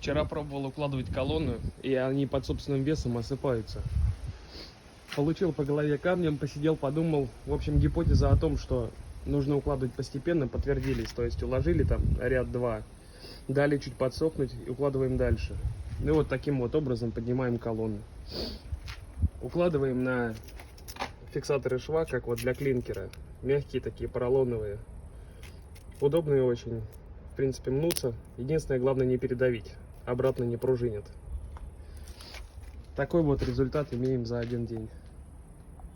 Вчера пробовал укладывать колонну, и они под собственным весом осыпаются. Получил по голове камнем, посидел, подумал. В общем, гипотеза о том, что нужно укладывать постепенно, подтвердились. То есть уложили там ряд 2, дали чуть подсохнуть и укладываем дальше. Ну и вот таким вот образом поднимаем колонну. Укладываем на фиксаторы шва, как вот для клинкера. Мягкие такие, поролоновые. Удобные очень. В принципе, мнутся. Единственное, главное не передавить. Обратно не пружинят. Такой вот результат имеем за один день.